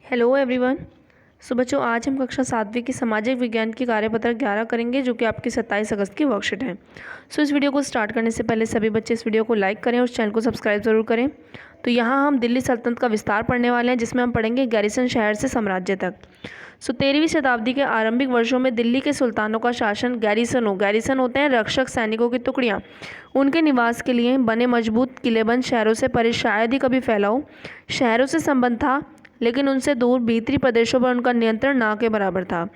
Hello everyone. सो बच्चों, आज हम कक्षा 7वीं की सामाजिक विज्ञान की कार्यपत्र 11 करेंगे, जो कि आपकी 27 अगस्त की वर्कशीट है। सो इस वीडियो को स्टार्ट करने से पहले सभी बच्चे इस वीडियो को लाइक करें और चैनल को सब्सक्राइब जरूर करें। तो यहाँ हम दिल्ली सल्तनत का विस्तार पढ़ने वाले हैं, जिसमें हम पढ़ेंगे गैरिसन शहर से साम्राज्य तक। सो 13वीं शताब्दी के आरंभिक वर्षों में दिल्ली के सुल्तानों का शासन गैरिसन होते हैं रक्षक सैनिकों की टुकड़ियाँ, उनके निवास के लिए बने मजबूत किलेबंद शहरों से परे शायद ही कभी फैला हो। शहरों से संबंध था, लेकिन उनसे दूर भीतरी प्रदेशों पर उनका नियंत्रण ना के बराबर था,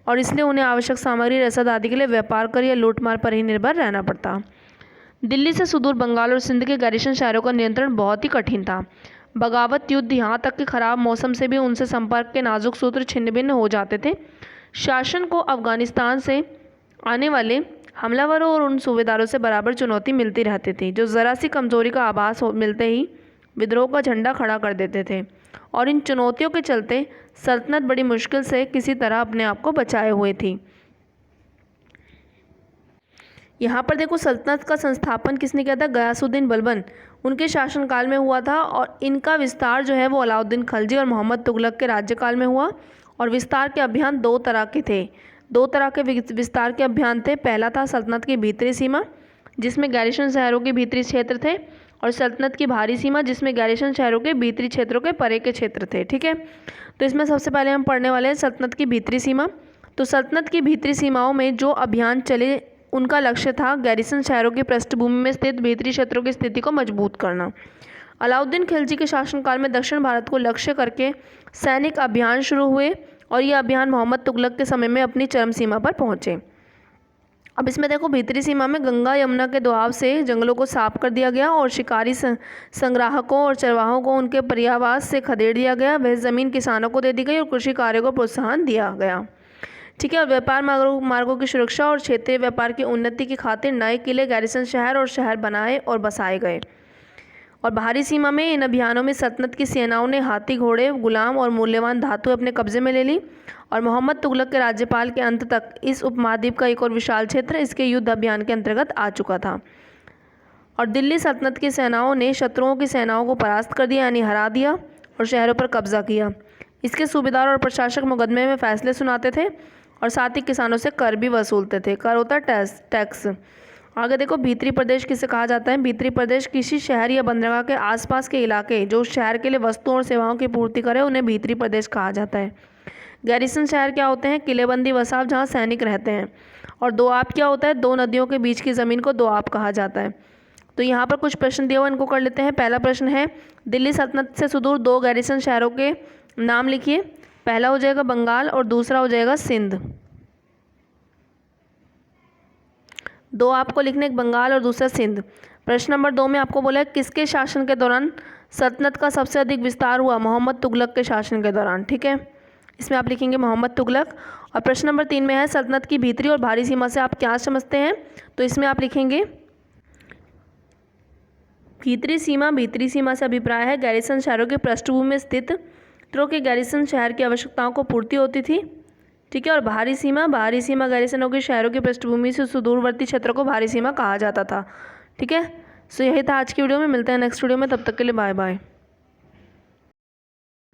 और इसलिए उन्हें आवश्यक सामग्री रसद आदि के लिए व्यापार कर या लूटमार पर ही निर्भर रहना पड़ता। दिल्ली से सुदूर बंगाल और सिंध के गैरिसन शहरों का नियंत्रण बहुत ही कठिन था। बगावत युद्ध, यहाँ तक कि खराब मौसम से भी उनसे संपर्क के नाजुक सूत्र छिन्न भिन्न हो जाते थे। शासन को अफगानिस्तान से आने वाले हमलावरों और उन सूबेदारों से बराबर चुनौती मिलती रहती थी, जो ज़रा सी कमजोरी का आभास मिलते ही विद्रोह का झंडा खड़ा कर देते थे। और इन चुनौतियों के चलते सल्तनत बड़ी मुश्किल से किसी तरह अपने आप को बचाए हुए थी। यहाँ पर देखो, सल्तनत का संस्थापन किसने किया था? गयासुद्दीन बलबन, उनके शासनकाल में हुआ था। और इनका विस्तार जो है वो अलाउद्दीन खलजी और मोहम्मद तुगलक के राज्यकाल में हुआ। और विस्तार के अभियान दो तरह के थे। दो तरह के विस्तार के अभियान थे। पहला था सल्तनत की भीतरी सीमा, जिसमें गैरिसन शहरों के भीतरी क्षेत्र थे, और सल्तनत की बाहरी सीमा, जिसमें गैरिसन शहरों के भीतरी क्षेत्रों के परे के क्षेत्र थे। ठीक है, तो इसमें सबसे पहले हम पढ़ने वाले हैं सल्तनत की भीतरी सीमा। तो सल्तनत की भीतरी सीमाओं में जो अभियान चले, उनका लक्ष्य था गैरिसन शहरों की पृष्ठभूमि में स्थित भीतरी क्षेत्रों की स्थिति को मजबूत करना। अलाउद्दीन खिलजी के शासनकाल में दक्षिण भारत को लक्ष्य करके सैनिक अभियान शुरू हुए, और ये अभियान मोहम्मद तुगलक के समय में अपनी चरम सीमा पर पहुंचे। अब इसमें देखो, भीतरी सीमा में गंगा यमुना के दोआब से जंगलों को साफ कर दिया गया, और शिकारी संग्राहकों और चरवाहों को उनके पर्यावास से खदेड़ दिया गया। वह ज़मीन किसानों को दे दी गई और कृषि कार्य को प्रोत्साहन दिया गया। ठीक है, और व्यापार मार्गों की सुरक्षा और क्षेत्रीय व्यापार की उन्नति की खातिर नए किले, गैरिसन शहर और शहर बनाए और बसाए गए। और बाहरी सीमा में इन अभियानों में सल्तनत की सेनाओं ने हाथी, घोड़े, गुलाम और मूल्यवान धातु अपने कब्जे में ले ली। और मोहम्मद तुगलक के राज्यपाल के अंत तक इस उपमहाद्वीप का एक और विशाल क्षेत्र इसके युद्ध अभियान के अंतर्गत आ चुका था। और दिल्ली सल्तनत की सेनाओं ने शत्रुओं की सेनाओं को परास्त कर दिया, यानी हरा दिया, और शहरों पर कब्जा किया। इसके सूबेदार और प्रशासक मुकदमे में फैसले सुनाते थे, और साथ ही किसानों से कर भी वसूलते थे। कर होता है टैक्स। आगे देखो, भीतरी प्रदेश किसे कहा जाता है? भीतरी प्रदेश किसी शहर या बंदरगाह के आसपास के इलाके जो शहर के लिए वस्तुओं और सेवाओं की पूर्ति करे, उन्हें भीतरी प्रदेश कहा जाता है। गैरिसन शहर क्या होते हैं? किलेबंदी वसाव, जहाँ सैनिक रहते हैं। और दोआब क्या होता है? दो नदियों के बीच की ज़मीन को दोआब कहा जाता है। तो यहाँ पर कुछ प्रश्न दिए हुए, इनको कर लेते हैं। पहला प्रश्न है, दिल्ली सल्तनत से सुदूर दो गैरिसन शहरों के नाम लिखिए। पहला हो जाएगा बंगाल और दूसरा हो जाएगा सिंध। दो आपको लिखने, एक बंगाल और दूसरा सिंध। प्रश्न नंबर 2 में आपको बोला है किसके शासन के दौरान सल्तनत का सबसे अधिक विस्तार हुआ? मोहम्मद तुगलक के शासन के दौरान। ठीक है, इसमें आप लिखेंगे मोहम्मद तुगलक। और प्रश्न नंबर 3 में है सल्तनत की भीतरी और बाहरी सीमा से आप क्या समझते हैं? तो इसमें आप लिखेंगे भीतरी सीमा से अभिप्राय है गैरिसन शहरों के पृष्ठभूमि में स्थित क्षेत्रों के गैरिसन शहर की आवश्यकताओं को पूर्ति होती थी। ठीक है, और बाहरी सीमा गैरिसनों के शहरों की पृष्ठभूमि से सुदूरवर्ती क्षेत्रों को बाहरी सीमा कहा जाता था। ठीक है, सो यही था आज की वीडियो में। मिलते हैं नेक्स्ट वीडियो में, तब तक के लिए बाय बाय।